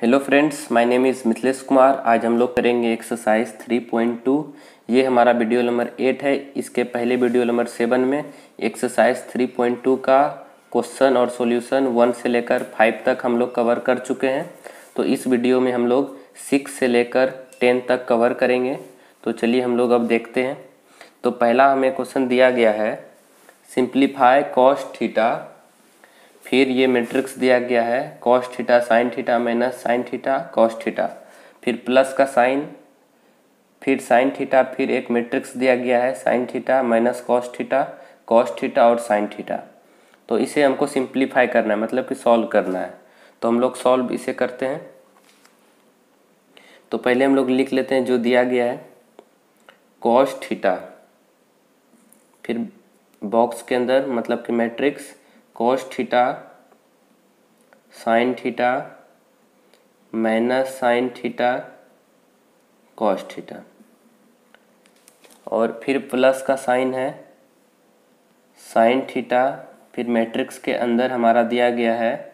Hello friends, my name is Mithilesh Kumar. आज हम लोग करेंगे एक्सरसाइज 3.2। ये हमारा वीडियो नंबर 8 है। इसके पहले वीडियो नंबर 7 में एक्सरसाइज 3.2 का क्वेश्चन और सॉल्यूशन 1 से लेकर 5 तक हम लोग कवर कर चुके हैं। तो इस वीडियो में हम लोग 6 से लेकर 10 तक कवर करेंगे। तो चलिए हम लोग अब देखते हैं। तो पहला हमें क्वेश्चन दिया गया है, सिंप्लीफाई कॉस थीटा। फिर ये मैट्रिक्स दिया गया है cos theta sine theta minus sine theta cos theta, फिर प्लस का साइन, फिर साइन थीटा, फिर एक मैट्रिक्स दिया गया है sine theta minus cos theta और साइन थीटा। तो इसे हमको सिंप्लीफाई करना है, मतलब कि सॉल्व करना है। तो हम लोग सॉल्व इसे करते हैं। तो पहले हम लोग लिख लेते हैं जो दिया गया है कॉस थीटा, फिर बॉक्स के अंदर मतलब कि matrix cos theta sine theta minus sine theta cos theta, और फिर प्लस का साइन है साइन थीटा, फिर मैट्रिक्स के अंदर हमारा दिया गया है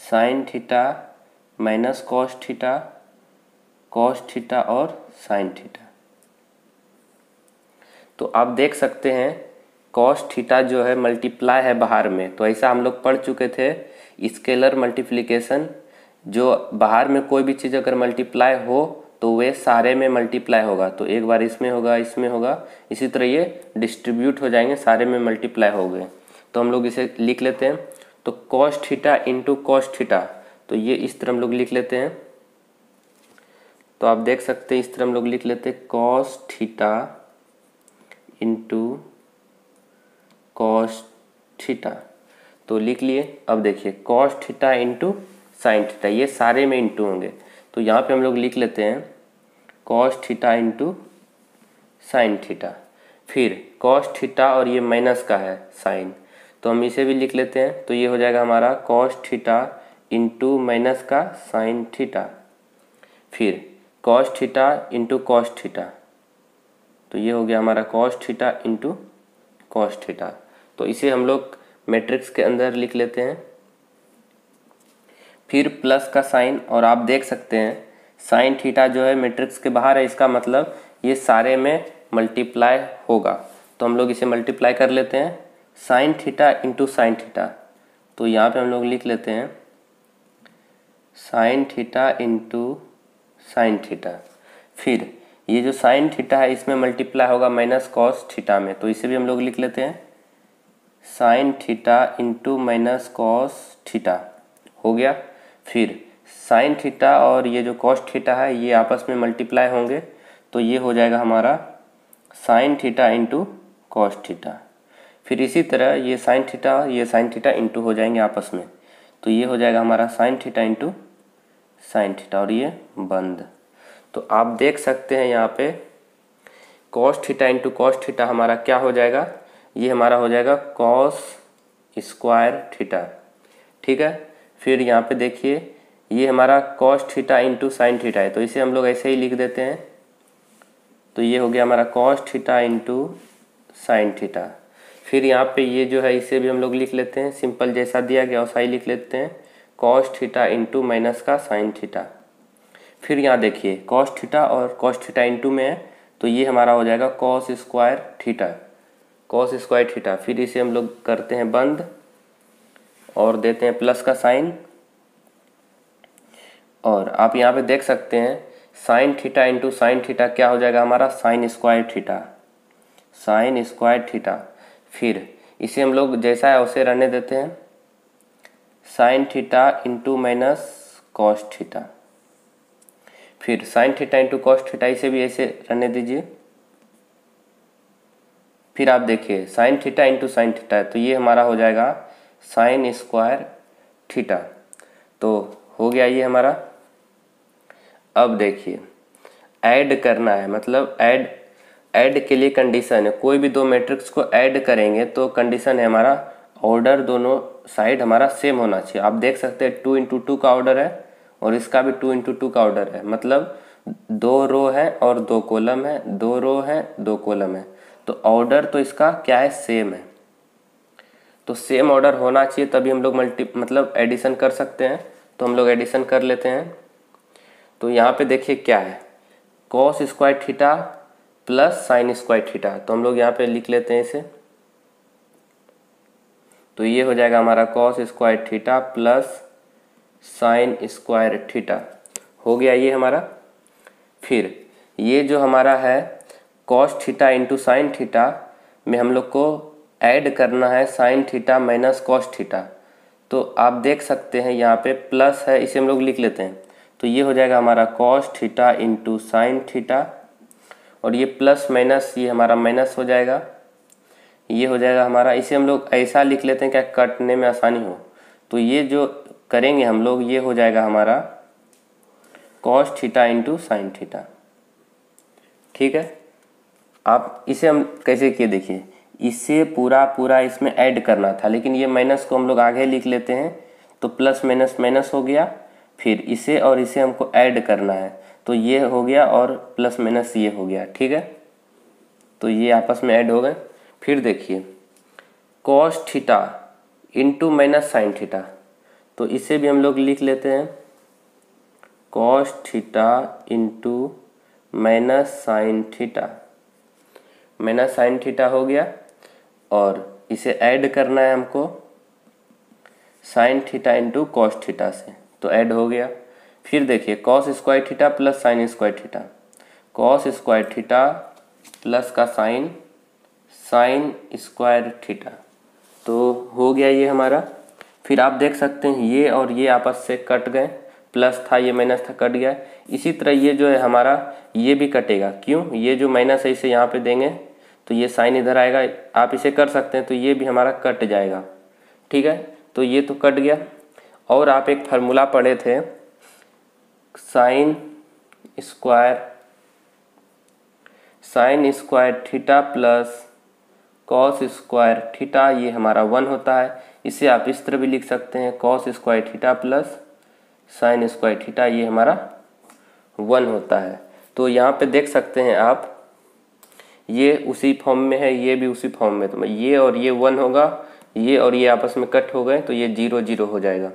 sine theta minus cos theta और साइन थीटा। तो आप देख सकते हैं कॉस थीटा जो है मल्टीप्लाई है बाहर में, तो ऐसा हम लोग पढ़ चुके थे स्केलर मल्टीप्लिकेशन। जो बाहर में कोई भी चीज़ अगर मल्टीप्लाई हो तो वे सारे में मल्टीप्लाई होगा। तो एक बार इसमें होगा, इसमें होगा, इसी तरह ये डिस्ट्रीब्यूट हो जाएंगे, सारे में मल्टीप्लाई हो गए। तो हम लोग इसे लिख लेते हैं। तो cos theta into cos theta, तो ये इस तरह हम लोग लिख लेते हैं। तो आप देख सकते हैं इस तरह हम लोग लिख लेते हैं cos theta into cos theta. तो लिख लिए। अब देखिए cos theta into sine theta, ये सारे में इंटू होंगे। तो यहाँ पे हम लोग लिख लेते हैं cos theta into sine theta, फिर कॉस थीटा और ये माइनस का है साइन, तो हम इसे भी लिख लेते हैं। तो ये हो जाएगा हमारा कॉस थीटा इंटू माइनस का साइन थीटा, फिर cos theta into cos theta, तो ये हो गया हमारा cos theta into cos theta. तो इसे हम लोग मैट्रिक्स के अंदर लिख लेते हैं। फिर प्लस का साइन, और आप देख सकते हैं साइन थीटा जो है मैट्रिक्स के बाहर है, इसका मतलब ये सारे में मल्टीप्लाई होगा। तो हम लोग इसे मल्टीप्लाई कर लेते हैं sine theta into sine theta. तो यहाँ पे हम लोग लिख लेते हैं sine theta into sine theta, फिर ये जो साइन थीटा है इसमें मल्टीप्लाई होगा माइनस कॉस थीटा में, तो इसे भी हम लोग लिख लेते हैं sine theta into minus cos theta हो गया। फिर साइन थीटा और ये जो कॉस थीटा है ये आपस में मल्टीप्लाई होंगे, तो ये हो जाएगा हमारा sign theta into cos theta. फिर इसी तरह ये साइन थीटा इंटू हो जाएंगे आपस में, तो ये हो जाएगा हमारा sign theta into sine theta, और ये बंद। तो आप देख सकते हैं यहाँ पे cos theta into cos theta हमारा क्या हो जाएगा, ये हमारा हो जाएगा कॉस स्क्वायर थीटा। ठीक है। फिर यहाँ पे देखिए ये हमारा cos theta into sine theta है, तो इसे हम लोग ऐसे ही लिख देते हैं। तो ये हो गया हमारा cos theta into sine theta. फिर यहाँ पे ये जो है इसे भी हम लोग लिख लेते हैं, सिंपल जैसा दिया गया वैसा ही लिख लेते हैं कॉस थीटा इंटू माइनस का साइन थीटा। फिर यहाँ देखिए कॉस थीटा और कॉस थीटा इंटू में है, तो ये हमारा हो जाएगा कॉस स्क्वायर थीटा। फिर इसे हम लोग करते हैं बंद और देते हैं प्लस का साइन, और आप यहाँ पे देख सकते हैं sine theta into sine theta क्या हो जाएगा हमारा साइन स्क्वायर थीटा। फिर इसे हम लोग जैसा है उसे रहने देते हैं sine theta into minus cos theta, फिर sine theta into cos theta, इसे भी ऐसे रहने दीजिए। फिर आप देखिए sine theta into sine theta है, तो ये हमारा हो जाएगा साइन स्क्वायर थीटा। तो हो गया ये हमारा। अब देखिए ऐड करना है, मतलब ऐड के लिए कंडीशन है, कोई भी दो मैट्रिक्स को ऐड करेंगे तो कंडीशन है हमारा ऑर्डर दोनों साइड हमारा सेम होना चाहिए। आप देख सकते हैं 2 इंटू 2 का ऑर्डर है और इसका भी 2 इंटू 2 का ऑर्डर है, मतलब 2 रो है और 2 कॉलम है, 2 रो है 2 कॉलम है, तो ऑर्डर तो इसका क्या है सेम है। तो सेम ऑर्डर होना चाहिए तभी हम लोग मतलब एडिशन कर सकते हैं। तो हम लोग एडिशन कर लेते हैं। तो यहाँ पे देखिए क्या है, cos square theta plus sine square theta. तो हम लोग यहाँ पे लिख लेते हैं इसे। तो ये हो जाएगा हमारा cos square theta plus sine square theta, हो गया ये हमारा। फिर ये जो हमारा है cos theta into sine theta में हम लोग को ऐड करना है sine theta minus cos theta. तो आप देख सकते हैं यहाँ पे प्लस है, इसे हम लोग लिख लेते हैं। तो ये हो जाएगा हमारा cos theta into sine theta, और ये प्लस माइनस ये हमारा माइनस हो जाएगा, ये हो जाएगा हमारा। इसे हम लोग ऐसा लिख लेते हैं क्या कटने में आसानी हो। तो ये जो करेंगे हम लोग, ये हो जाएगा हमारा cos theta into sine theta. ठीक है, आप इसे हम कैसे किए देखिए, इसे पूरा इसमें ऐड करना था, लेकिन ये माइनस को हम लोग आगे लिख लेते हैं। तो प्लस माइनस माइनस हो गया, फिर इसे और इसे हमको ऐड करना है, तो ये हो गया और प्लस माइनस ये हो गया। ठीक है, तो ये आपस में ऐड हो गए। फिर देखिए cos theta into minus sine theta, तो इसे भी हम लोग लिख लेते हैं cos theta into minus sine theta. Minus sine theta हो गया, और इसे ऐड करना है हमको sign theta into cos theta से, तो ऐड हो गया। फिर देखिए cos square theta plus sine square theta, cos square theta plus का साइन स्क्वायर थीटा, तो हो गया ये हमारा। फिर आप देख सकते हैं ये और ये आपस से कट गए, प्लस था ये माइनस था कट गया। इसी तरह ये जो है हमारा ये भी कटेगा, क्यों, ये जो माइनस है इसे यहाँ पे देंगे तो ये साइन इधर आएगा, आप इसे कर सकते हैं, तो ये भी हमारा कट जाएगा। ठीक है, तो ये तो कट गया। और आप एक फार्मूला पढ़े थे sine square theta plus cos square theta, ये हमारा 1 होता है। इसे आप इस तरह भी लिख सकते हैं cos square theta plus sine square theta, ये हमारा 1 होता है। तो यहाँ पे देख सकते हैं आप, ये उसी फॉर्म में है, ये भी उसी फॉर्म में, तो ये और ये 1 होगा, ये और ये आपस में कट हो गए, तो ये 0 0 हो जाएगा,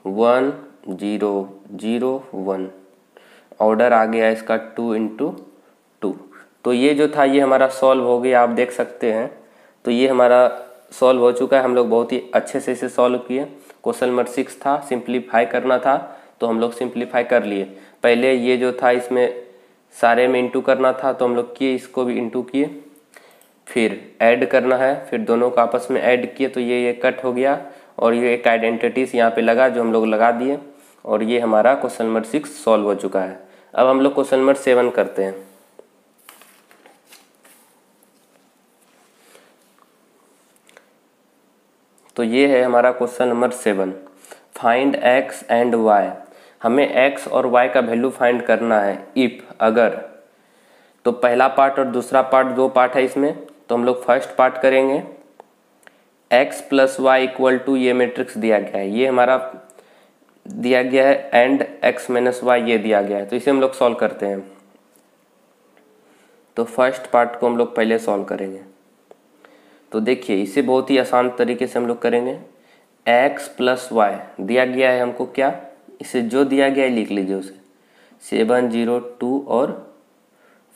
1 0 0 1। ऑर्डर आ गया इसका 2 इंटू 2। तो ये जो था ये हमारा सॉल्व हो गया, आप देख सकते हैं। तो ये हमारा सॉल्व हो चुका है, हम लोग बहुत ही अच्छे से इसे सॉल्व किए। क्वेश्चन नंबर 6 था, सिंप्लीफाई करना था, तो हम लोग सिंप्लीफाई कर लिए। पहले ये जो था इसमें सारे में इंटू करना था, तो हम लोग किए, इसको भी इंटू किए। फिर ऐड करना है, फिर दोनों को आपस में ऐड किए, तो ये कट हो गया, और ये एक आइडेंटिटीज यहाँ पे लगा जो हम लोग लगा दिए, और ये हमारा क्वेश्चन नंबर 6 सॉल्व हो चुका है। अब हम लोग क्वेश्चन नंबर 7 करते हैं। तो ये है हमारा question number 7, find x and y। हमें x और y का वैल्यू फाइंड करना है इफ, अगर। तो पहला पार्ट और दूसरा पार्ट, दो पार्ट है इसमें, तो हम लोग फर्स्ट पार्ट करेंगे। x plus y equal to, ये मैट्रिक्स दिया गया है, ये हमारा दिया गया है, एंड x माइनस वाई ये दिया गया है, तो इसे हम लोग सॉल्व करते हैं। तो फर्स्ट पार्ट को हम लोग पहले सॉल्व करेंगे। तो देखिए इसे बहुत ही आसान तरीके से हम लोग करेंगे। x प्लस वाई दिया गया है हमको, क्या, इसे जो दिया गया है लिख लीजिए उसे, 7 0 2 और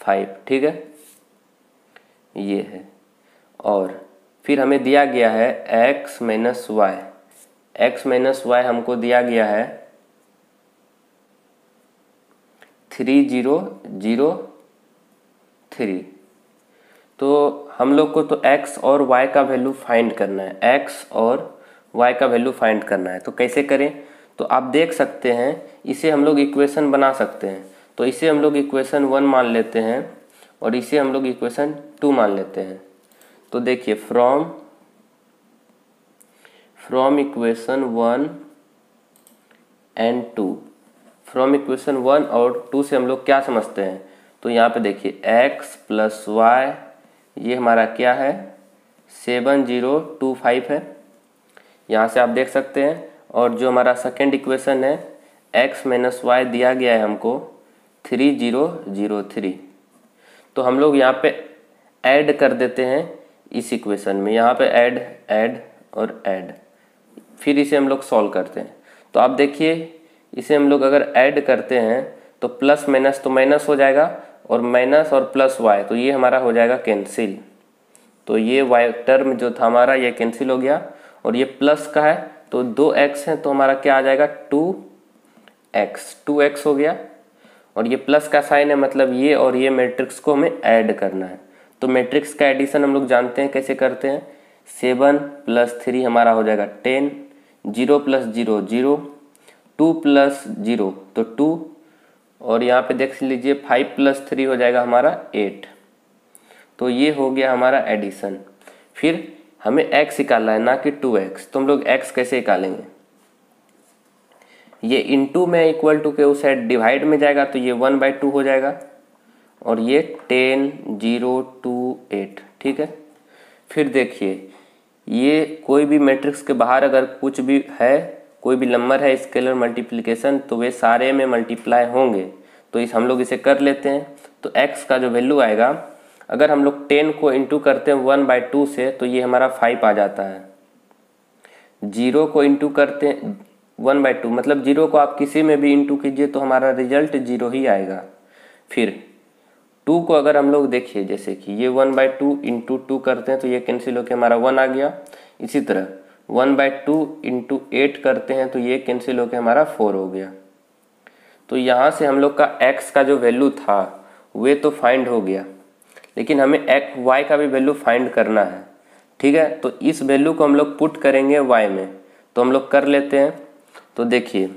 5। ठीक है, ये है। और फिर हमें दिया गया है x minus y, x minus y हमको दिया गया है 3 0 0 3। तो हम लोग को तो x और y का वैल्यू फाइंड करना है, x और y का वैल्यू फाइंड करना है। तो कैसे करें, तो आप देख सकते हैं, इसे हम लोग इक्वेशन बना सकते हैं। तो इसे हम लोग इक्वेशन 1 मान लेते हैं, और इसे हम लोग इक्वेशन 2 मान लेते हैं। तो देखिए from equation 1 and 2, from equation 1 और 2 से हम लोग क्या समझते हैं। तो यहाँ पे देखिए x प्लस वाई, ये हमारा क्या है, 7 0 2 5 है, यहाँ से आप देख सकते हैं। और जो हमारा सेकेंड इक्वेशन है, x माइनस वाई दिया गया है हमको 3 0 0 3। तो हम लोग यहाँ पे ऐड कर देते हैं इस इक्वेशन में, यहाँ पे ऐड और ऐड, फिर इसे हम लोग सॉल्व करते हैं। तो आप देखिए इसे हम लोग अगर ऐड करते हैं तो प्लस माइनस तो माइनस हो जाएगा और माइनस और प्लस वाई, तो ये हमारा हो जाएगा कैंसिल। तो ये वाई टर्म जो था हमारा ये कैंसिल हो गया और ये प्लस का है तो 2x है तो हमारा क्या आ जाएगा 2x हो गया। और ये प्लस का साइन है मतलब ये और ये मैट्रिक्स को हमें ऐड करना है। तो मैट्रिक्स का एडिशन हम लोग जानते हैं कैसे करते हैं। 7 + 3 हमारा हो जाएगा 10, 0 + 0 0, 2 + 0 तो 2 और यहाँ पे देख लीजिए 5 + 3 हो जाएगा हमारा 8। तो ये हो गया हमारा एडिशन। फिर हमें x निकालना है ना कि 2x। तो हम लोग x कैसे निकालेंगे, ये इनटू में इक्वल टू के उस साइड डिवाइड में जाएगा तो ये 1/2 हो जाएगा और ये 10, 0, 2, 8। ठीक है। फिर देखिए ये कोई भी मैट्रिक्स के बाहर अगर कुछ भी है, कोई भी नंबर है स्केलर मल्टीप्लिकेशन तो वे सारे में मल्टीप्लाई होंगे। तो इस हम लोग इसे कर लेते हैं। तो x का जो वैल्यू आएगा, अगर हम लोग 10 को इंटू करते हैं 1/2 से तो ये हमारा 5 आ जाता है। 0 को इंटू करते हैं 1/2 मतलब 0 को आप किसी में भी इंटू कीजिए तो हमारा रिजल्ट 0 ही आएगा। फिर 2 को अगर हम लोग देखिए जैसे कि ये 1/2 इंटू 2 करते हैं तो ये कैंसिल होकर हमारा 1 आ गया। इसी तरह 1/2 इंटू 8 करते हैं तो ये कैंसिल होकर हमारा 4 हो गया। तो यहाँ से हम लोग का x का जो वैल्यू था वे तो फाइंड हो गया, लेकिन हमें y का भी वैल्यू फाइंड करना है। ठीक है। तो इस वैल्यू को हम लोग पुट करेंगे y में, तो हम लोग कर लेते हैं। तो देखिए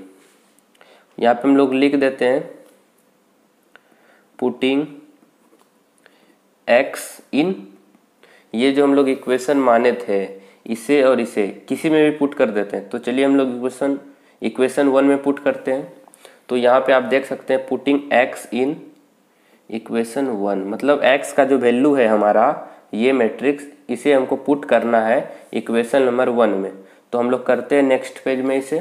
यहाँ पे हम लोग लिख देते हैं पुटिंग x इन, ये जो हम लोग इक्वेशन माने थे इसे और इसे किसी में भी पुट कर देते हैं। तो चलिए हम लोग इक्वेशन 1 में पुट करते हैं। तो यहाँ पे आप देख सकते हैं पुटिंग x इन इक्वेशन 1 मतलब x का जो वैल्यू है हमारा ये मैट्रिक्स, इसे हमको पुट करना है इक्वेशन नंबर 1 में। तो हम लोग करते हैं नेक्स्ट पेज में इसे।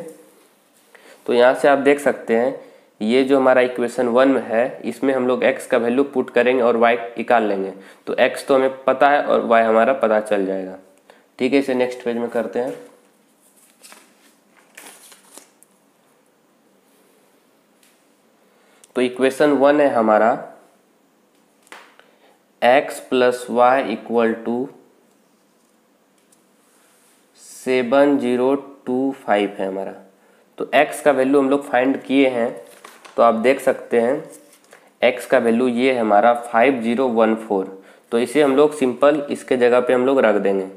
तो यहाँ से आप देख सकते हैं ये जो हमारा इक्वेशन 1 में है इसमें हम लोग x का वैल्यू पुट करेंगे और y निकाल लेंगे। तो x तो हमें पता है और y हमारा पता चल जाएगा। ठीक है, इसे नेक्स्ट पेज में करते हैं। तो इक्वेशन 1 है हमारा x + y = 7025 है हमारा। तो x का वैल्यू हम लोग फाइंड किए हैं। तो आप देख सकते हैं x का वैल्यू ये है हमारा 5014। तो इसे हम लोग सिंपल इसके जगह पे हम लोग रख देंगे।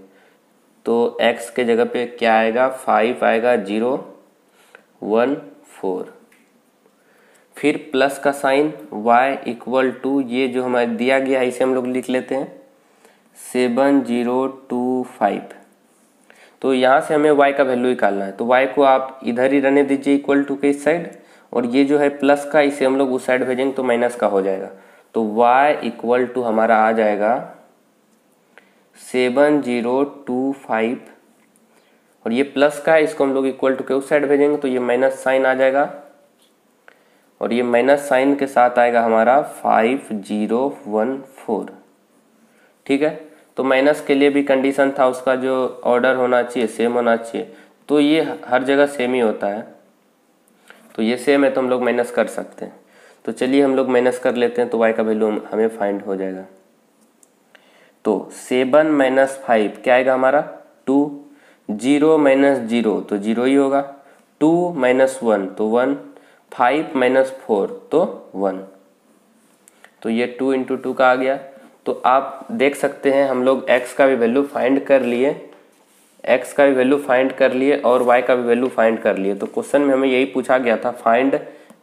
तो x के जगह पे क्या आएगा 5 आएगा 014। फिर प्लस का साइन y = ये जो हमारे दिया गया है इसे हम लोग लिख लेते हैं 7025। तो यहाँ से हमें y का वैल्यू निकालना है। तो y को आप इधर ही रहने दीजिए इक्वल टू के इस साइड, और ये जो है प्लस का इसे हम लोग उस साइड भेजेंगे तो माइनस का हो जाएगा। तो y = हमारा आ जाएगा 7025 और ये प्लस का है इसको हम लोग इक्वल टू के उस साइड भेजेंगे तो ये माइनस साइन आ जाएगा और ये माइनस साइन के साथ आएगा हमारा 5014। ठीक है। तो माइनस के लिए भी कंडीशन था उसका जो ऑर्डर होना चाहिए सेम होना चाहिए, तो ये हर जगह सेम ही होता है। तो ये सेम है तो हम लोग माइनस कर सकते हैं। तो चलिए हम लोग माइनस कर लेते हैं तो y का वैल्यू हमें फाइंड हो जाएगा। तो 7 - 5 क्या आएगा हमारा 2, 0 - 0 तो 0 ही होगा, 2 - 1 तो 1, 5 - 4 तो 1। तो ये 2 × 2 का आ गया। तो आप देख सकते हैं हम लोग x का भी वैल्यू फाइंड कर लिए, x का भी वैल्यू फाइंड कर लिए और y का भी वैल्यू फाइंड कर लिए। तो क्वेश्चन में हमें यही पूछा गया था फाइंड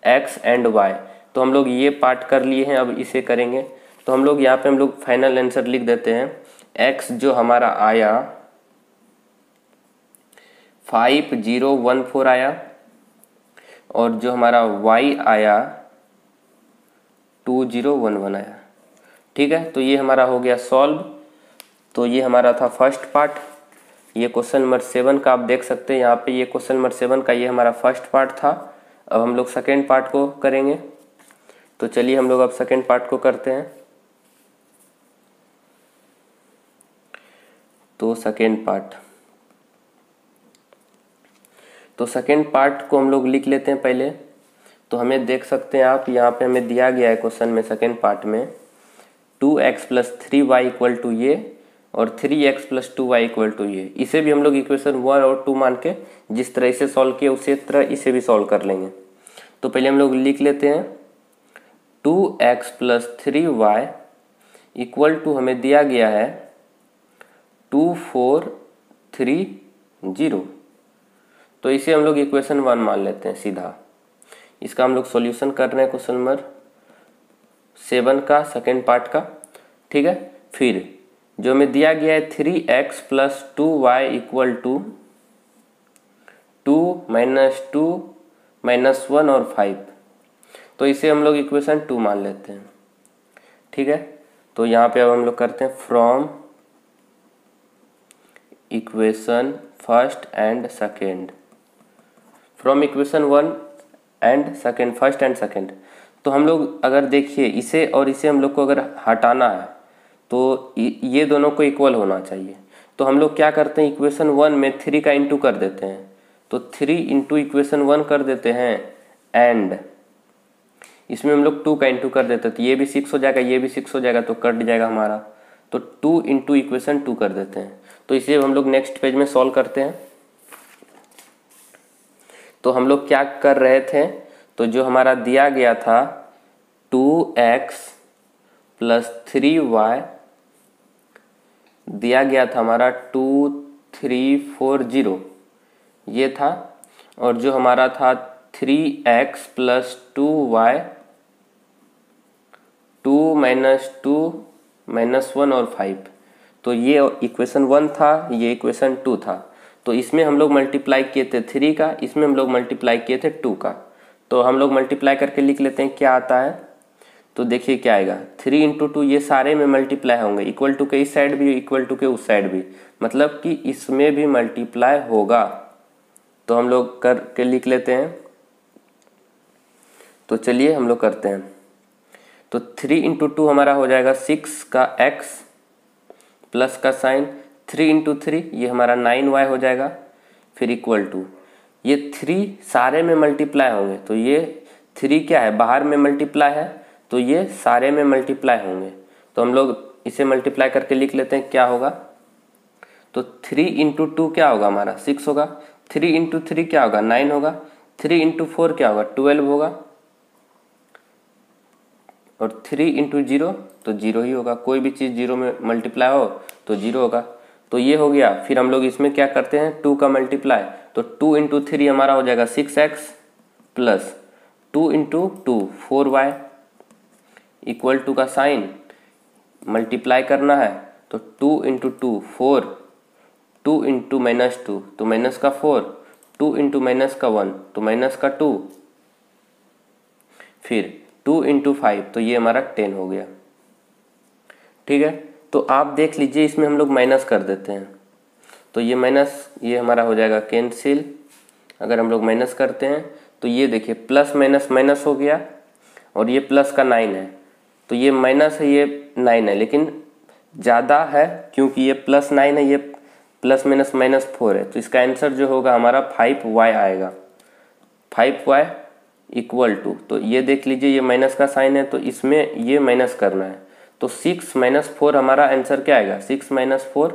x एंड y। तो हम लोग ये पार्ट कर लिए हैं, अब इसे करेंगे। तो हम लोग यहाँ पे हम लोग फाइनल आंसर लिख देते हैं। x जो हमारा आया 5014 आया और जो हमारा y आया 2011 आया। ठीक है। तो ये हमारा हो गया सॉल्व। तो ये हमारा था फर्स्ट पार्ट। ये क्वेश्चन नंबर 7 का आप देख सकते हैं यहाँ पे, ये क्वेश्चन नंबर 7 का ये हमारा फर्स्ट पार्ट था। अब हम लोग सेकेंड पार्ट को करेंगे। तो चलिए हम लोग अब सेकेंड पार्ट को करते हैं। तो सेकेंड पार्ट, तो सेकेंड पार्ट को हम लोग लिख लेते हैं पहले। तो हमें देख सकते हैं आप, यहाँ पे हमें दिया गया है क्वेश्चन में सेकेंड पार्ट में 2x + 3y = ये और 3x + 2y = ये। इसे भी हम लोग इक्वेशन 1 और 2 मान के जिस तरह इसे सॉल्व किया उसी तरह इसे भी सॉल्व कर लेंगे। तो पहले हम लोग लिख लेते हैं 2x + 3y = हमें दिया गया है 2430। तो इसे हम लोग इक्वेशन 1 मान लेते हैं सीधा। इसका हम लोग सॉल्यूशन कर रहे हैं क्वेश्चन नंबर 7 का सेकेंड पार्ट का, ठीक है। फिर जो हमें दिया गया है 3x + 2y = 2 - 2 - 1 और 5। तो इसे हम लोग इक्वेशन 2 मान लेते हैं, ठीक है। तो यहाँ पे अब हम लोग करते हैं from equation first and second, from equation 1 and second, first and second. तो हम लोग अगर देखिए इसे और इसे हम लोग को अगर हटाना है तो ये दोनों को इक्वल होना चाहिए। तो हम लोग क्या करते हैं, इक्वेशन 1 में 3 का इंटू कर देते हैं। तो 3 × इक्वेशन 1 कर देते हैं एंड इसमें हम लोग 2 का इंटू कर देते हैं। तो ये भी 6 हो जाएगा, ये भी 6 हो जाएगा, तो कट जाएगा हमारा। तो 2 × इक्वेशन 2 कर देते हैं। तो इसे हम लोग नेक्स्ट पेज में सॉल्व करते हैं। तो हम लोग क्या कर रहे थे, तो जो हमारा दिया गया था 2x + 3y दिया गया था हमारा 2340 ये था, और जो हमारा था 3x + 2y 2 - 2 - 1 और 5। तो ये इक्वेशन 1 था, ये इक्वेशन 2 था। तो इसमें हम लोग मल्टीप्लाई किए थे 3 का, इसमें हम लोग मल्टीप्लाई किए थे 2 का। तो हम लोग मल्टीप्लाई करके लिख लेते हैं क्या आता है। तो देखिए क्या आएगा, 3 × 2 ये सारे में मल्टीप्लाई होंगे, इक्वल टू के इस साइड भी, इक्वल टू के उस साइड भी, मतलब कि इसमें भी मल्टीप्लाई होगा। तो हम लोग करके लिख लेते हैं। तो चलिए हम लोग करते हैं। तो 3 × 2 हमारा हो जाएगा 6 का x प्लस का साइन, 3 × 3 ये हमारा 9y हो जाएगा। फिर इक्वल टू ये 3 सारे में मल्टीप्लाई होंगे। तो ये 3 क्या है, बाहर में मल्टीप्लाई है, तो ये सारे में मल्टीप्लाई होंगे। तो हम लोग इसे मल्टीप्लाई करके लिख लेते हैं क्या होगा। तो 3 × 2 क्या होगा हमारा 6 होगा, 3 × 3 क्या होगा 9 होगा, 3 × 4 क्या होगा 12 होगा, और 3 × 0 तो 0 ही होगा। कोई भी चीज़ 0 में मल्टीप्लाई हो तो 0 होगा। तो ये हो गया। फिर हम लोग इसमें क्या करते हैं 2 का मल्टीप्लाई। तो 2 × 3 हमारा हो जाएगा 6x plus 2 × 2 4y equal to का साइन मल्टीप्लाई करना है। तो 2 × 2 4, 2 × -2 तो माइनस का 4, 2 × -1 तो माइनस का 2, फिर 2 × 5 तो ये हमारा 10 हो गया, ठीक है। तो आप देख लीजिए इसमें हम लोग माइनस कर देते हैं। तो ये माइनस ये हमारा हो जाएगा कैंसिल। अगर हम लोग माइनस करते हैं तो ये देखिए प्लस माइनस माइनस हो गया, और ये प्लस का 9 है। तो ये माइनस है, ये 9 है, लेकिन ज़्यादा है क्योंकि ये +9 है, ये प्लस माइनस -4 है। तो इसका आंसर जो होगा हमारा 5y आएगा। 5y इक्वल टू, तो ये देख लीजिए ये माइनस का साइन है, तो इसमें ये माइनस करना है। तो 6 - 4 हमारा आंसर क्या आएगा, 6 - 4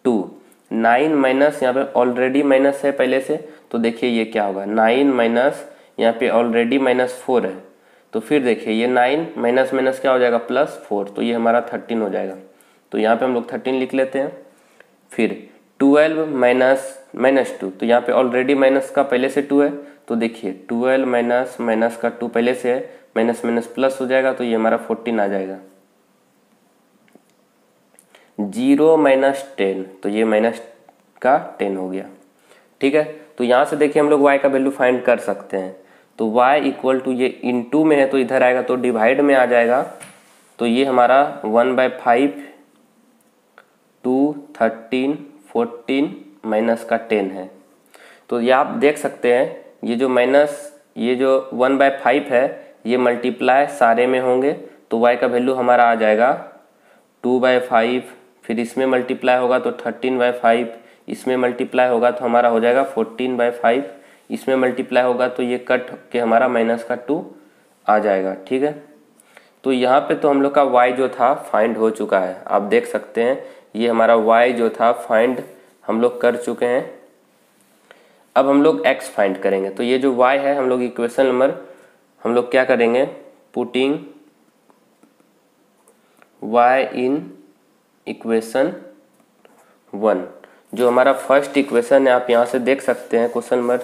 2, 9 माइनस यहाँ पे ऑलरेडी माइनस है पहले से। तो देखिए ये क्या होगा 9 माइनस यहाँ पे ऑलरेडी -4 है। तो फिर देखिए ये 9 माइनस माइनस क्या हो जाएगा +4, तो ये हमारा 13 हो जाएगा। तो यहाँ पे हम लोग 13 लिख लेते हैं। फिर 12 - -2, तो यहाँ पे ऑलरेडी माइनस का पहले से 2 है। तो देखिए 12 माइनस माइनस का 2 पहले से है, माइनस माइनस प्लस हो जाएगा, तो ये हमारा 14 आ जाएगा। 0 - 10 तो ये माइनस का 10 हो गया, ठीक है। तो यहाँ से देखिए हम लोग y का वैल्यू फाइंड कर सकते हैं। तो y इक्वल टू ये इनटू में है तो इधर आएगा, तो डिवाइड में आ जाएगा। तो ये हमारा 1/5 2 13 14 माइनस का 10 है। तो ये आप देख सकते हैं ये जो माइनस ये जो 1/5 है ये मल्टीप्लाई सारे में होंगे। तो y का वैल्यू हमारा आ जाएगा 2/5, फिर इसमें मल्टीप्लाई होगा तो 13/5, इसमें मल्टीप्लाई होगा तो हमारा हो जाएगा 14/5, इसमें मल्टीप्लाई होगा तो ये कट के हमारा -2 आ जाएगा। ठीक है, तो यहाँ पे तो हम लोग का y जो था फाइंड हो चुका है। आप देख सकते हैं ये हमारा y जो था फाइंड हम लोग कर चुके हैं। अब हम लोग x फाइंड करेंगे। तो ये जो y है हम लोग इक्वेशन नंबर हम लोग क्या करेंगे, पुटिंग y इन इक्वेशन 1, जो हमारा फर्स्ट इक्वेशन है आप यहाँ से देख सकते हैं क्वेश्चन नंबर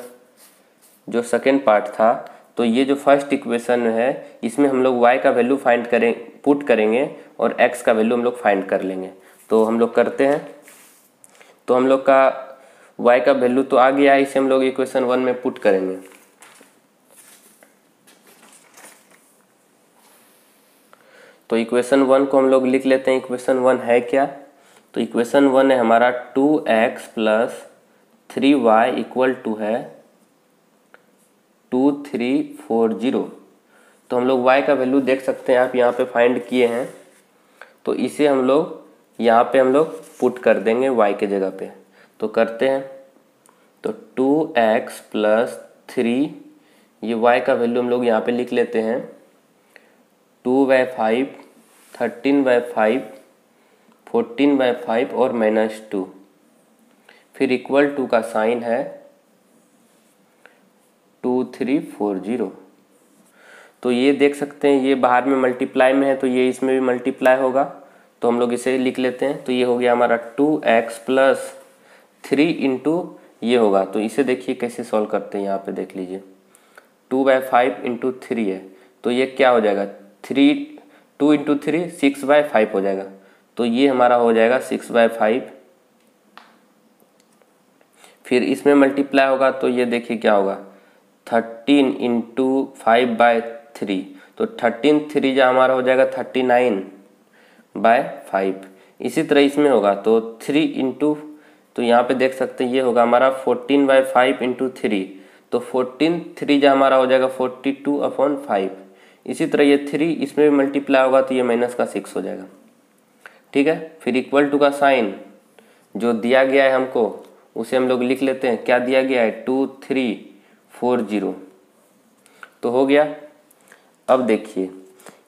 जो सेकेंड पार्ट था। तो ये जो फर्स्ट इक्वेशन है इसमें हम लोग y का वैल्यू फाइंड करें पुट करेंगे और x का वैल्यू हम लोग फाइंड कर लेंगे। तो हम लोग करते हैं। तो हम लोग का y का वैल्यू तो आ गया है, इसे हम लोग इक्वेशन 1 में पुट करेंगे। तो इक्वेशन 1 को हम लोग लिख लेते हैं। इक्वेशन 1 है क्या, तो इक्वेशन 1 है हमारा 2x + 3y इक्वल टू है 2340। तो हम लोग y का वैल्यू देख सकते हैं, आप यहाँ पे फाइंड किए हैं। तो इसे हम लोग यहाँ पे हम लोग पुट कर देंगे y के जगह पे। तो करते हैं। तो 2x + 3, ये y का वैल्यू हम लोग यहाँ पे लिख लेते हैं 2/5, 13/5, 14/5 और -2। फिर इक्वल टू का साइन है 2340। तो ये देख सकते हैं ये बाहर में मल्टीप्लाई में है तो ये इसमें भी मल्टीप्लाई होगा। तो हम लोग इसे लिख लेते हैं। तो ये हो गया हमारा 2x + 3 इंटू ये होगा। तो इसे देखिए कैसे सॉल्व करते हैं, यहाँ पे देख लीजिए 2/5 इंटू 3 है। तो ये क्या हो जाएगा 2 इंटू 3 6/5 हो जाएगा। तो ये हमारा हो जाएगा 6/5। फिर इसमें मल्टीप्लाई होगा तो ये देखिए क्या होगा 13 इंटू 5/3। तो 13 3 जा हमारा हो जाएगा 39/5। इसी तरह इसमें होगा तो 3 इंटू, तो यहाँ पे देख सकते हैं ये होगा हमारा 14/5 इंटू 3। तो 14 3 जा हमारा हो जाएगा 42/5। इसी तरह ये 3 इसमें भी मल्टीप्लाई होगा तो ये -6 हो जाएगा। ठीक है, फिर इक्वल टू का साइन जो दिया गया है हमको उसे हम लोग लिख लेते हैं। क्या दिया गया है 2340। तो हो गया। अब देखिए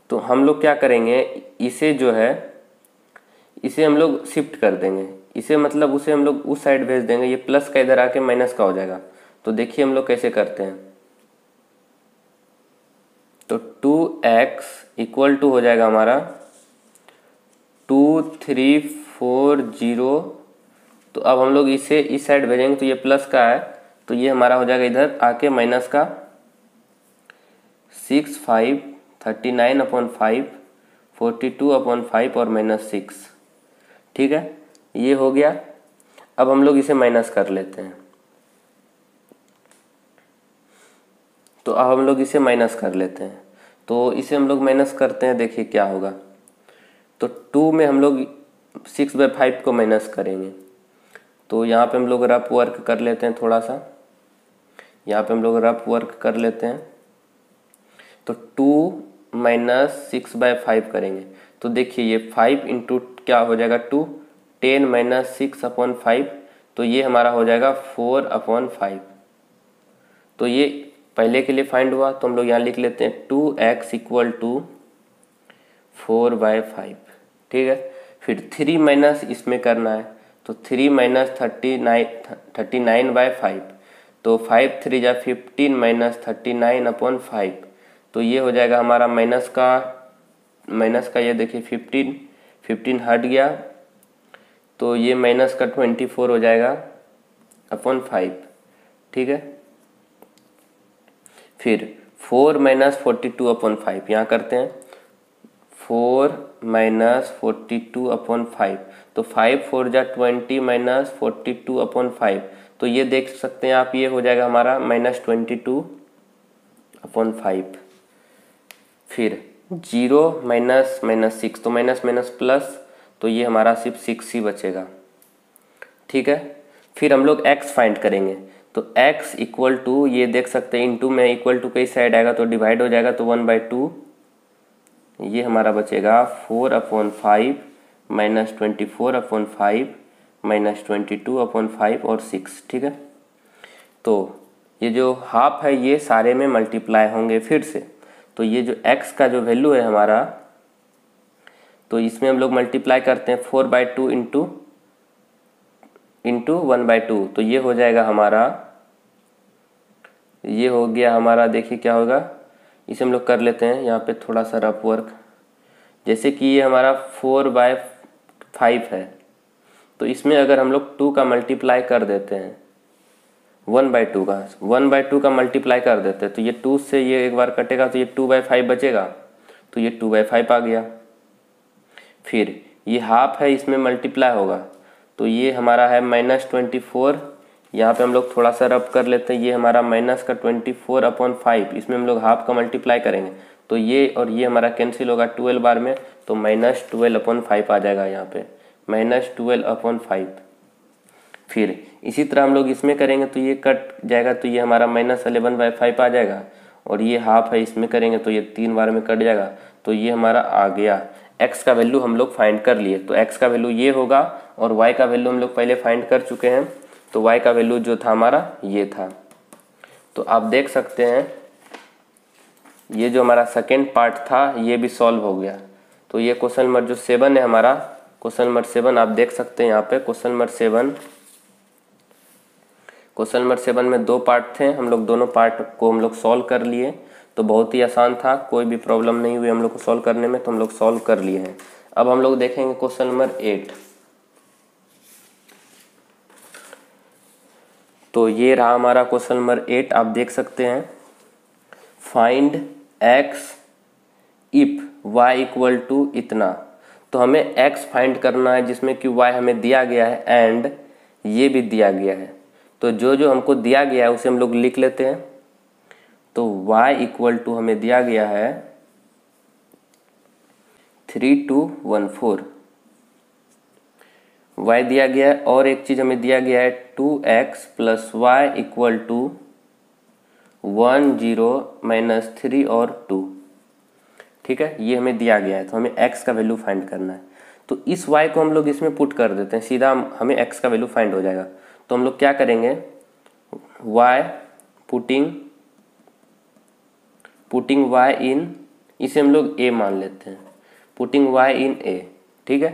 तो हम लोग क्या करेंगे, इसे जो है इसे हम लोग शिफ्ट कर देंगे। इसे मतलब उसे हम लोग उस साइड भेज देंगे, ये प्लस का इधर आके माइनस का हो जाएगा। तो देखिए हम लोग कैसे करते हैं। तो 2x इक्वल टू हो जाएगा हमारा 2340। तो अब हम लोग इसे इस साइड भेजेंगे तो ये प्लस का है तो ये हमारा हो जाएगा इधर आके माइनस का 6/5, 39/5, 42/5 और -6। ठीक है, ये हो गया। अब हम लोग इसे माइनस कर लेते हैं। तो अब हम लोग इसे माइनस कर लेते हैं। तो इसे हम लोग माइनस करते हैं, देखिए क्या होगा। तो 2 में हम लोग 6/5 को माइनस करेंगे। तो यहाँ पे हम लोग रफ वर्क कर लेते हैं थोड़ा सा। यहाँ पे हम लोग रफ वर्क कर लेते हैं। तो 2 - 6/5 करेंगे। तो देखिए ये 5 इंटू क्या हो जाएगा 2, 10 - 6/5। तो ये हमारा हो जाएगा 4/5। तो ये पहले के लिए फाइंड हुआ। तो हम लोग यहाँ लिख लेते हैं 2x इक्वल टू 4/5। ठीक है, फिर 3 माइनस इसमें करना है। तो 3 - 39/5। तो 5 3 जा 15 - 39/5। तो ये हो जाएगा हमारा माइनस का ये देखिए 15 हट गया। तो ये माइनस का 24 हो जाएगा अपॉन 5। ठीक है, फिर 4 - 42/5 यहाँ करते हैं। 4 - 42/5। तो 5 4 जा 20 - 42/5। तो ये देख सकते हैं आप, ये हो जाएगा हमारा -22/5। फिर 0 - -6, तो माइनस प्लस, तो ये हमारा सिर्फ 6 ही बचेगा। ठीक है, फिर हम लोग x फाइंड करेंगे। तो x इक्वल टू, ये देख सकते हैं इंटू में इक्वल टू कई साइड आएगा तो डिवाइड हो जाएगा। तो 1/2 ये हमारा बचेगा 4/5 -24/5 -22/5 और 6। ठीक है, तो ये जो हाफ है ये सारे में मल्टीप्लाई होंगे फिर से। तो ये जो x का जो वैल्यू है हमारा, तो इसमें हम लोग मल्टीप्लाई करते हैं 4/2 इंटू 1/2। तो ये हो जाएगा हमारा, ये हो गया हमारा, देखिए क्या होगा, इसे हम लोग कर लेते हैं यहाँ पे थोड़ा सा रफ वर्क। जैसे कि ये हमारा 4/5 है, तो इसमें अगर हम लोग 2 का मल्टीप्लाई कर देते हैं, 1/2 का मल्टीप्लाई कर देते हैं, तो ये 2 से ये एक बार कटेगा तो ये 2/5 बचेगा, तो ये 2/5 आ गया। फिर ये हाफ है, इसमें मल्टीप्लाई होगा, तो ये हमारा है -24। यहाँ पे हम लोग थोड़ा सा रब कर लेते हैं, ये हमारा -24/5, इसमें हम लोग हाफ का मल्टीप्लाई करेंगे तो ये और ये हमारा कैंसिल होगा 12 बार में, तो -12/5 आ जाएगा यहाँ पे, -12/5। फिर इसी तरह हम लोग इसमें करेंगे तो ये कट जाएगा, तो ये हमारा -11/5 आ जाएगा, और ये हाफ है, इसमें करेंगे तो ये 3 बार में कट जाएगा, तो ये हमारा आ गया। x का वैल्यू हम लोग फाइंड कर लिए, तो x का वैल्यू ये होगा, और y का वैल्यू हम लोग पहले फाइंड कर चुके हैं, तो y का वैल्यू जो था हमारा ये था। तो आप देख सकते हैं ये जो हमारा सेकेंड पार्ट था ये भी सॉल्व हो गया। तो ये क्वेश्चन नंबर जो 7 है हमारा, क्वेश्चन नंबर 7 आप देख सकते हैं यहाँ पे, क्वेश्चन नंबर 7 में 2 पार्ट थे, हम लोग दोनों पार्ट को हम लोग सॉल्व कर लिए। तो बहुत ही आसान था, कोई भी प्रॉब्लम नहीं हुई हम लोग को सॉल्व करने में, तो हम लोग सॉल्व कर लिए हैं। अब हम लोग देखेंगे क्वेश्चन नंबर 8। तो ये रहा हमारा क्वेश्चन नंबर 8, आप देख सकते हैं, find x if y equal to इतना। तो हमें x फाइंड करना है जिसमें कि y हमें दिया गया है एंड ये भी दिया गया है। तो जो जो हमको दिया गया है उसे हम लोग लिख लेते हैं। तो y इक्वल टू हमें दिया गया है 3214, y दिया गया है, और एक चीज हमें दिया गया है 2x + y इक्वल टू 1 0 - 3 और 2। ठीक है, ये हमें दिया गया है, तो हमें x का वैल्यू फाइंड करना है। तो इस y को हम लोग इसमें पुट कर देते हैं, सीधा हमें x का वैल्यू फाइंड हो जाएगा। तो हम लोग क्या करेंगे, y पुटिंग y इन, इसे हम लोग a मान लेते हैं, पुटिंग y इन a। ठीक है,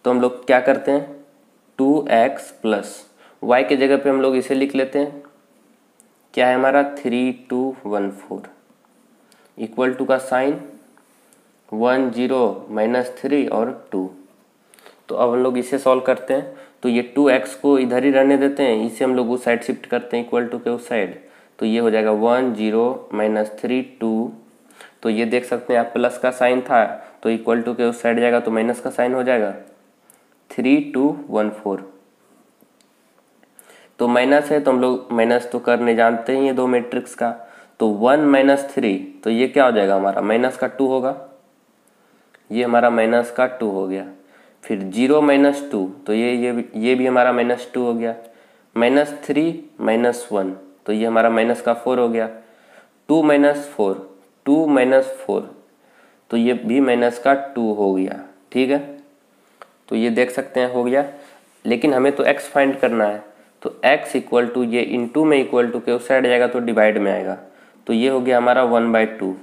तो हम लोग क्या करते हैं, 2x + y के जगह पे हम लोग इसे लिख लेते हैं, क्या है हमारा 3214 इक्वल टू का साइन 1 0 - 3 और 2। तो अब हम लोग इसे सॉल्व करते हैं। तो ये 2x को इधर ही रहने देते हैं, इसे हम लोग उस साइड शिफ्ट करते हैं, इक्वल टू के उस साइड। तो ये हो जाएगा 1 0 - 3 2। तो ये देख सकते हैं आप, प्लस का साइन था तो इक्वल टू के उस साइड जाएगा तो माइनस का साइन हो जाएगा, 3214। तो माइनस है तो हम लोग माइनस तो करने जानते हैं ये दो मैट्रिक्स का। तो 1 - 3, तो ये क्या हो जाएगा हमारा माइनस का 2 होगा, ये हमारा माइनस का 2 हो गया। फिर 0 - 2, तो ये भी हमारा -2 हो गया। -3 - 1, तो ये हमारा माइनस का 4 हो गया। 2 - 4, तो ये भी माइनस का 2 हो गया। ठीक है, तो ये देख सकते हैं हो गया, लेकिन हमें तो x फाइंड करना है। तो x इक्वल टू, ये इनटू में इक्वल टू के उस साइड जाएगा तो डिवाइड में आएगा, तो ये हो गया हमारा 1/2।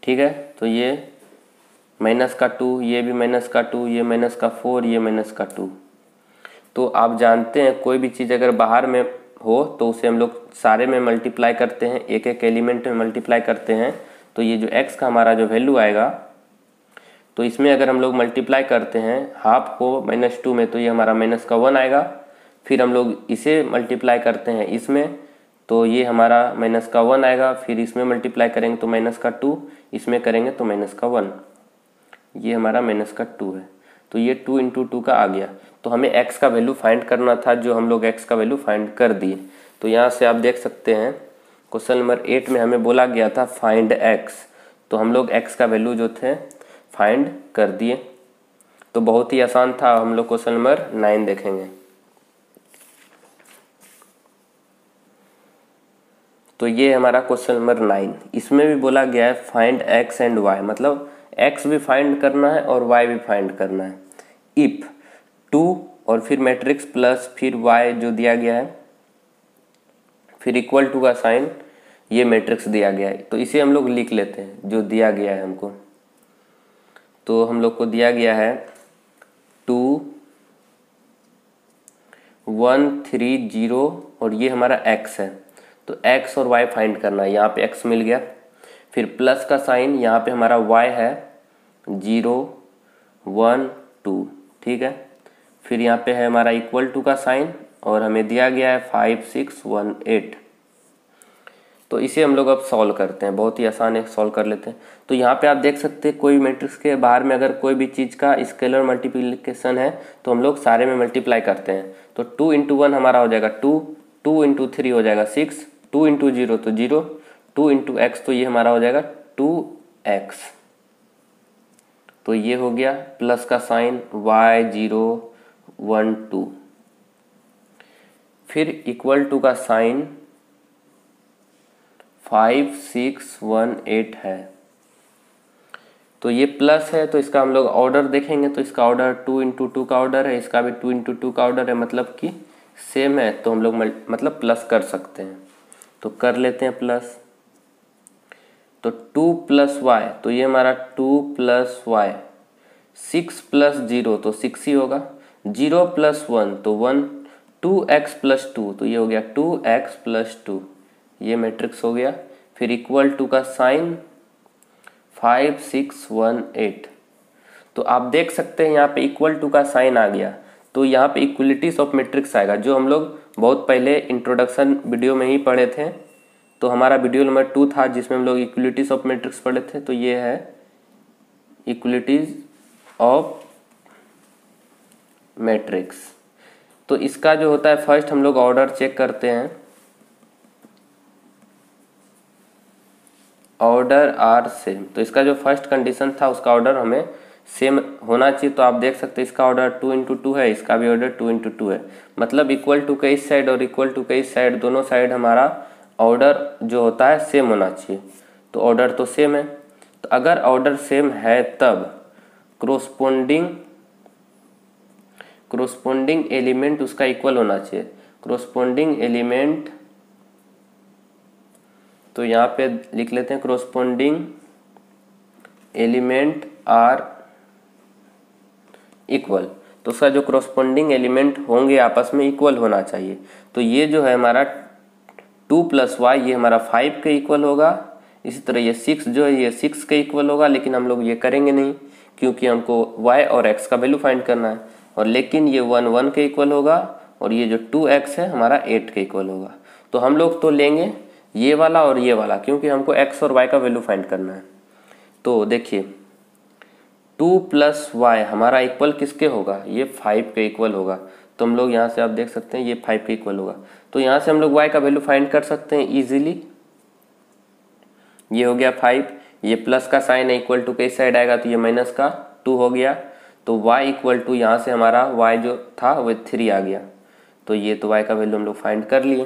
ठीक है, तो ये माइनस का 2, ये भी माइनस का 2, ये माइनस का 4, ये माइनस का 2। तो आप जानते हैं कोई भी चीज़ अगर बाहर में हो तो उसे हम लोग सारे में मल्टीप्लाई करते हैं, एक एक एलिमेंट में मल्टीप्लाई करते हैं। तो ये जो x का हमारा जो वैल्यू आएगा, तो इसमें अगर हम लोग मल्टीप्लाई करते हैं हाफ को -2 में, तो ये हमारा माइनस का 1 आएगा। फिर हम लोग इसे मल्टीप्लाई करते हैं इसमें, तो ये हमारा माइनस का 1 आएगा। फिर इसमें मल्टीप्लाई करेंगे तो माइनस का 2, इसमें करेंगे तो माइनस का 1, ये हमारा माइनस का 2 है। तो ये 2 × 2 का आ गया। तो हमें x का वैल्यू फाइंड करना था, जो हम लोग x का वैल्यू फाइंड कर दिए। तो यहाँ से आप देख सकते हैं क्वेश्चन नंबर 8 में हमें बोला गया था फाइंड x, तो हम लोग x का वैल्यू जो थे फाइंड कर दिए। तो बहुत ही आसान था। हम लोग क्वेश्चन नंबर 9 देखेंगे। तो ये हमारा क्वेश्चन नंबर 9, इसमें भी बोला गया है फाइंड x एंड y, मतलब x भी फाइंड करना है और y भी फाइंड करना है। इफ 2 और फिर मैट्रिक्स प्लस फिर y जो दिया गया है, फिर इक्वल टू का साइन, ये मैट्रिक्स दिया गया है। तो इसे हम लोग लिख लेते हैं जो दिया गया है हमको। तो हम लोग को दिया गया है 2 1 3 0 और ये हमारा x है। तो x और y फाइंड करना है। यहाँ पे x मिल गया, फिर प्लस का साइन, यहाँ पे हमारा y है 0 1 2, ठीक है। फिर यहाँ पे है हमारा इक्वल टू का साइन और हमें दिया गया है 5 6 1 8। तो इसे हम लोग अब सॉल्व करते हैं, बहुत ही आसान है, सॉल्व कर लेते हैं। तो यहाँ पे आप देख सकते हैं कोई मैट्रिक्स के बाहर में अगर कोई भी चीज़ का स्केलर मल्टीप्लिकेशन है तो हम लोग सारे में मल्टीप्लाई करते हैं। तो 2 × 1 हमारा हो जाएगा 2, 2 × 3 हो जाएगा 6, 2 × 0 तो 0, 2 × x तो ये हमारा हो जाएगा 2x। तो ये हो गया, प्लस का साइन y 0 1 2, फिर इक्वल टू का साइन 5 6 1 8 है। तो ये प्लस है तो इसका हम लोग ऑर्डर देखेंगे तो इसका ऑर्डर 2 × 2 का ऑर्डर है, इसका भी 2 × 2 का ऑर्डर है, मतलब कि सेम है। तो हम लोग मतलब प्लस कर सकते हैं, तो कर लेते हैं प्लस। तो 2 + y, तो ये हमारा 2 + y, 6 + 0 तो 6 ही होगा, 0 + 1 तो 1, 2x + 2 तो ये हो गया 2x + 2, ये मैट्रिक्स हो गया। फिर इक्वल टू का साइन 5 6 1 8। तो आप देख सकते हैं यहाँ पे इक्वल टू का साइन आ गया, तो यहाँ पे इक्वलिटीज ऑफ मैट्रिक्स आएगा, जो हम लोग बहुत पहले इंट्रोडक्शन वीडियो में ही पढ़े थे। तो हमारा वीडियो नंबर 2 था जिसमें हम लोग इक्वलिटीज ऑफ मैट्रिक्स पढ़े थे। तो ये है इक्वलिटीज ऑफ मैट्रिक्स। तो इसका जो होता है, फर्स्ट हम लोग ऑर्डर चेक करते हैं, ऑर्डर आर सेम। तो इसका जो फर्स्ट कंडीशन था उसका ऑर्डर हमें सेम होना चाहिए। तो आप देख सकते हैं इसका ऑर्डर 2 × 2 है, इसका भी ऑर्डर 2 × 2 है, मतलब इक्वल टू के इस साइड और इक्वल टू के इस साइड, दोनों साइड हमारा ऑर्डर जो होता है सेम होना चाहिए। तो ऑर्डर तो सेम है, तो अगर ऑर्डर सेम है तब क्रोस्पोंडिंग एलिमेंट उसका इक्वल होना चाहिए। क्रोस्पोंडिंग एलिमेंट, तो यहाँ पे लिख लेते हैं क्रोस्पोंडिंग एलिमेंट आर इक्वल। तो उसका जो क्रोस्पोंडिंग एलिमेंट होंगे आपस में इक्वल होना चाहिए। तो ये जो है हमारा 2 + y, ये हमारा 5 के इक्वल होगा। इसी तरह ये 6 जो है ये 6 के इक्वल होगा, लेकिन हम लोग ये करेंगे नहीं क्योंकि हमको y और x का वैल्यू फाइंड करना है। और लेकिन ये 1 1 के इक्वल होगा और ये जो 2x है हमारा 8 के इक्वल होगा। तो हम लोग तो लेंगे ये वाला और ये वाला, क्योंकि हमको x और y का वैल्यू फाइंड करना है। तो देखिए 2 + y हमारा इक्वल किसके होगा, ये 5 के इक्वल होगा। तो हम लोग यहाँ से आप देख सकते हैं ये 5 के इक्वल होगा। तो यहाँ से हम लोग y का वैल्यू फाइंड कर सकते हैं इजीली। ये हो गया 5, ये प्लस का साइन है, इक्वल टू के इस साइड आएगा तो ये माइनस का 2 हो गया। तो y इक्वल टू यहाँ से हमारा y जो था वो 3 आ गया। तो ये तो y का वैल्यू हम लोग फाइंड कर लिए।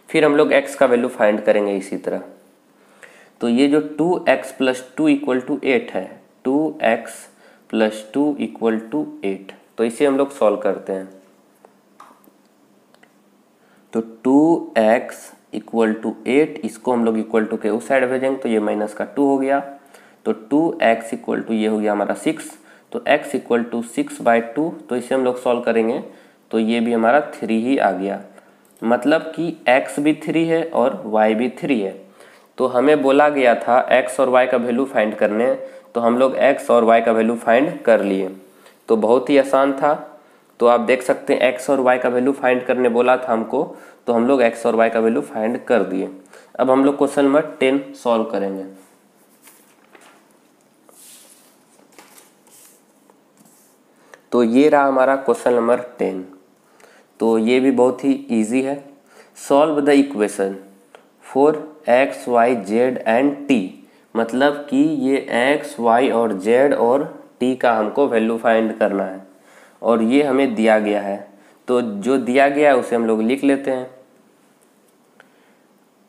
फिर हम लोग x का वैल्यू फाइंड करेंगे इसी तरह। तो ये जो 2x + 2 = 8 है, 2x + 2 = 8। तो इसे हम लोग सॉल्व करते हैं। तो 2x = 8, इसको हम लोग इक्वल टू के उस साइड भेजेंगे तो ये माइनस का 2 हो गया। तो 2x = ये हो गया हमारा 6। तो x = 6/2, तो इसे हम लोग सॉल्व करेंगे तो ये भी हमारा 3 ही आ गया, मतलब कि x भी 3 है और y भी 3 है। तो हमें बोला गया था x और y का वैल्यू फाइंड करने, तो हम लोग x और y का वैल्यू फाइंड कर लिए। तो बहुत ही आसान था। तो आप देख सकते हैं x और y का वैल्यू फाइंड करने बोला था हमको, तो हम लोग x और y का वैल्यू फाइंड कर दिए। अब हम लोग क्वेश्चन नंबर 10 सॉल्व करेंगे। तो ये रहा हमारा क्वेश्चन नंबर 10। तो ये भी बहुत ही इजी है। Solve the equation for x y z and t, मतलब कि ये x y और z और t का हमको वैल्यू फाइंड करना है और ये हमें दिया गया है। तो जो दिया गया है उसे हम लोग लिख लेते हैं।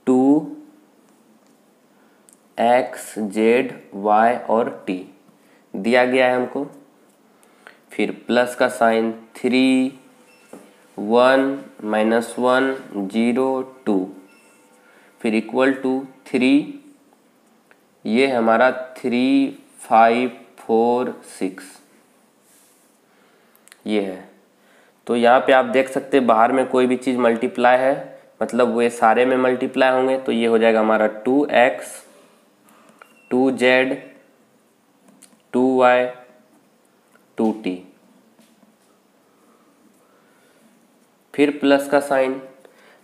2x z y और t दिया गया है हमको। फिर प्लस का साइन 3 1 -1 0 2, फिर इक्वल टू 3, ये हमारा 3 5 4 6 ये है। तो यहाँ पे आप देख सकते हैं बाहर में कोई भी चीज़ मल्टीप्लाई है, मतलब वो सारे में मल्टीप्लाई होंगे, तो ये हो जाएगा हमारा 2x 2z 2y 2t, फिर प्लस का साइन,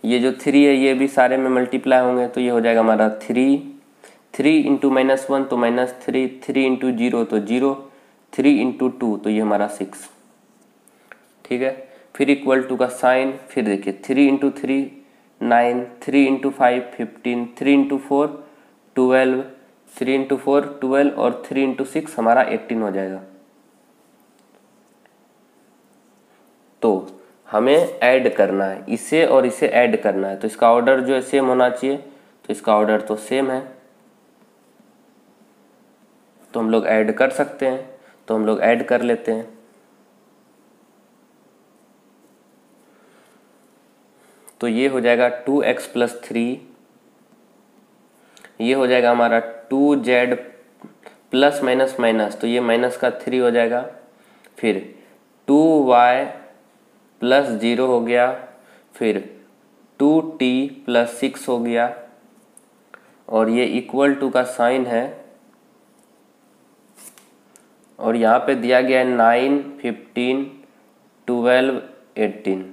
ये जो 3 है ये भी सारे में मल्टीप्लाई होंगे, तो ये हो जाएगा हमारा 3 3 इंटू -1 तो -3 3 इंटू 0 तो 0 3 इंटू 2 तो ये हमारा 6, ठीक है। फिर इक्वल टू का साइन, फिर देखिए 3 इंटू 3 9 3 इंटू 5 15 3 इंटू 4 12 3 इंटू 4 12 और 3 इंटू 6 हमारा 18 हो जाएगा। तो हमें ऐड करना है, इसे और इसे ऐड करना है, तो इसका ऑर्डर जो है सेम होना चाहिए, तो इसका ऑर्डर तो सेम है, तो हम लोग ऐड कर सकते हैं, तो हम लोग ऐड कर लेते हैं। तो ये हो जाएगा 2x + 3, ये हो जाएगा हमारा 2z प्लस माइनस माइनस, तो ये माइनस का 3 हो जाएगा, फिर 2y + 0 हो गया, फिर 2t + 6 हो गया, और ये इक्वल टू का साइन है, और यहाँ पे दिया गया है 9 15 12 18,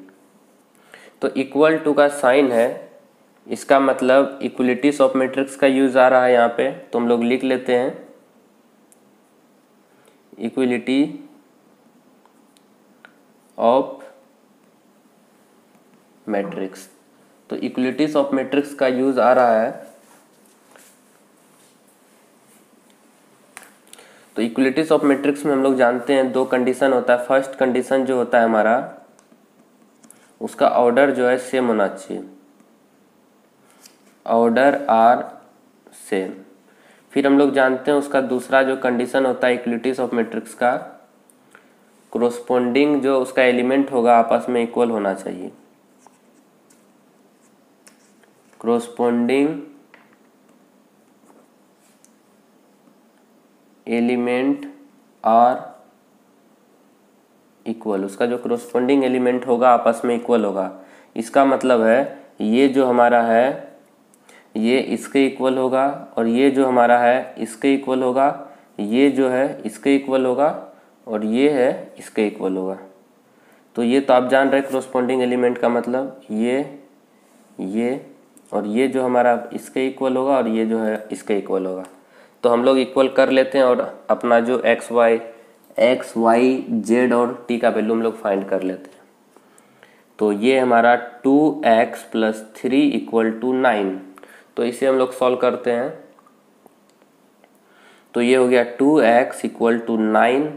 तो इक्वल टू का साइन है, इसका मतलब इक्वलिटीज ऑफ मैट्रिक्स का यूज आ रहा है यहाँ पे, तो हम लोग लिख लेते हैं इक्वलिटी ऑफ मैट्रिक्स। तो इक्वलिटीज ऑफ मैट्रिक्स का यूज आ रहा है, तो इक्वलिटीज ऑफ मैट्रिक्स में हम लोग जानते हैं दो कंडीशन होता है। फर्स्ट कंडीशन जो होता है हमारा, उसका ऑर्डर जो है सेम होना चाहिए, ऑर्डर आर सेम। फिर हम लोग जानते हैं उसका दूसरा जो कंडीशन होता है इक्वलिटीज ऑफ मैट्रिक्स का, कोरोस्पोंडिंग जो उसका एलिमेंट होगा आपस में इक्वल होना चाहिए, कोरोस्पोंडिंग एलिमेंट आर इक्वल, उसका जो कोरोस्पोंडिंग एलिमेंट होगा आपस में इक्वल होगा। इसका मतलब है ये जो हमारा है ये इसके इक्वल होगा, और ये जो हमारा है इसके इक्वल होगा, ये जो है इसके इक्वल होगा, और ये है इसके इक्वल होगा। तो ये तो आप जान रहे कोरोस्पोंडिंग एलिमेंट का मतलब ये और ये जो हमारा इसके इक्वल होगा, और ये जो है इसके इक्वल होगा। तो हम लोग इक्वल कर लेते हैं, और अपना जो एक्स वाई जेड और टी का वैल्यू हम लोग फाइंड कर लेते हैं। तो ये हमारा 2x + 3 = 9, तो इसे हम लोग सॉल्व करते हैं। तो ये हो गया 2x = 9,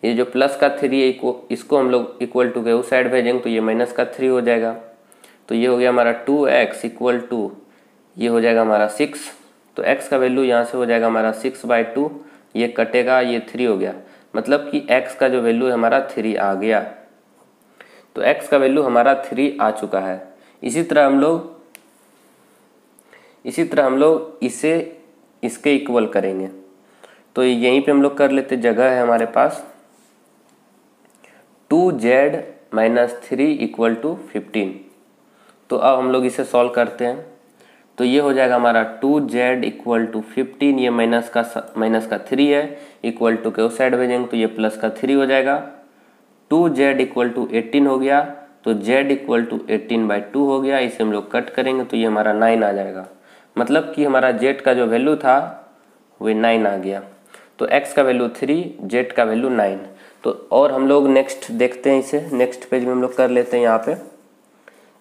ये जो प्लस का 3 है इसको हम लोग इक्वल टू के उस साइड भेजेंगे, तो ये माइनस का 3 हो जाएगा। तो ये हो गया हमारा 2x = ये हो जाएगा हमारा 6, तो x का वैल्यू यहाँ से हो जाएगा हमारा 6/2, ये कटेगा, ये 3 हो गया, मतलब कि x का जो वैल्यू है हमारा 3 आ गया। तो x का वैल्यू हमारा 3 आ चुका है। इसी तरह हम लोग इसे इसके इक्वल करेंगे। तो यहीं पे हम लोग कर लेते, जगह है हमारे पास। 2z - 3 = 15। तो अब हम लोग इसे सॉल्व करते हैं। तो ये हो जाएगा हमारा 2z = 15, ये माइनस का 3 है, इक्वल टू के उस साइड भेजेंगे तो ये प्लस का 3 हो जाएगा। 2z = 18 हो गया, तो z = 18/2 हो गया। इसे हम लोग कट करेंगे तो ये हमारा 9 आ जाएगा, मतलब कि हमारा z का जो वैल्यू था वो 9 आ गया। तो x का वैल्यू 3, z का वैल्यू 9। तो और हम लोग नेक्स्ट देखते हैं, इसे नेक्स्ट पेज में हम लोग कर लेते हैं यहाँ पे।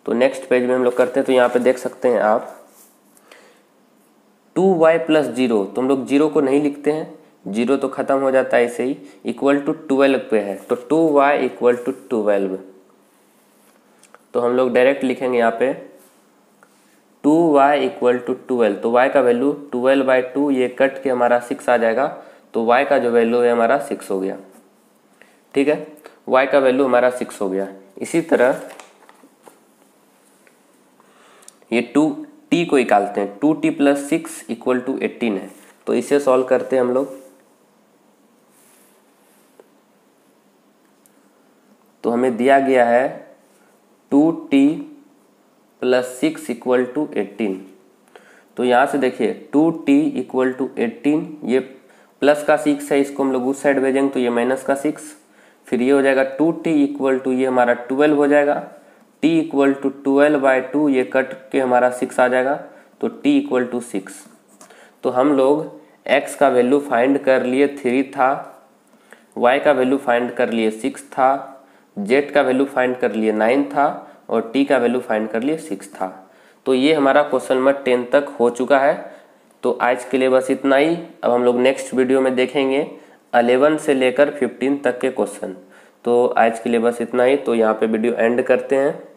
तो नेक्स्ट पेज में हम लोग करते हैं, तो यहाँ पे देख सकते हैं आप 2y + 0, तो हम लोग 0 को नहीं लिखते हैं, 0 तो खत्म हो जाता है ऐसे ही, = 12 पे है, तो 2y = 12। तो हम लोग डायरेक्ट लिखेंगे यहाँ पे 2y = 12, तो y का वैल्यू 12/2, ये कट के हमारा 6 आ जाएगा। तो y का जो वैल्यू है हमारा 6 हो गया, ठीक है, y का वैल्यू हमारा 6 हो गया। इसी तरह ये 2t को निकालते हैं, 2t + 6 = 18 है। तो इसे सॉल्व करते हैं हम लोग। तो हमें दिया गया है 2t + 6 = 18। तो यहाँ से देखिए 2t = 18, ये प्लस का 6 है, इसको हम लोग उस साइड भेजेंगे तो ये माइनस का 6, फिर ये हो जाएगा 2t = ये हमारा 12 हो जाएगा, t = 12/2, ये कट के हमारा 6 आ जाएगा, तो t = 6। तो हम लोग x का वैल्यू फाइंड कर लिए 3 था, y का वैल्यू फाइंड कर लिए 6 था, z का वैल्यू फाइंड कर लिए 9 था और t का वैल्यू फाइंड कर लिए 6 था। तो ये हमारा क्वेश्चन नंबर 10 तक हो चुका है। तो आज के लिए बस इतना ही। अब हम लोग नेक्स्ट वीडियो में देखेंगे 11 से लेकर 15 तक के क्वेश्चन। तो आज के लिए बस इतना ही। तो यहाँ पे वीडियो एंड करते हैं।